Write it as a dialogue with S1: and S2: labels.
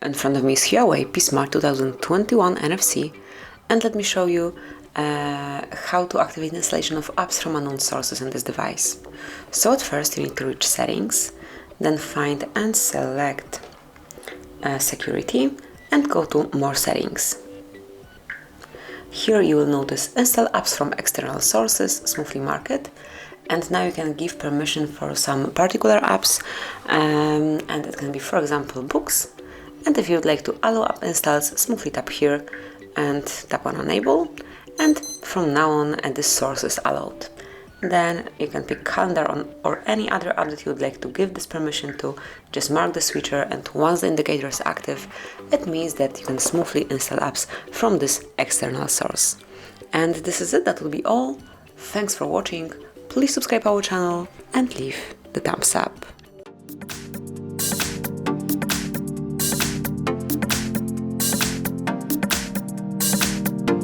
S1: In front of me is HUAWEI P Smart 2021 NFC, and let me show you how to activate installation of apps from unknown sources in this device. So at first you need to reach Settings, then find and select Security and go to More Settings. Here you will notice Install apps from external sources, smoothly marked, and now you can give permission for some particular apps, and it can be, for example, books. And if you would like to allow app installs, smoothly tap here and tap on Enable, and from now on this source is allowed. Then you can pick Calendar or any other app that you would like to give this permission to. Just mark the switcher, and once the indicator is active, it means that you can smoothly install apps from this external source. And this is it, that will be all. Thanks for watching, please subscribe our channel and leave the thumbs up.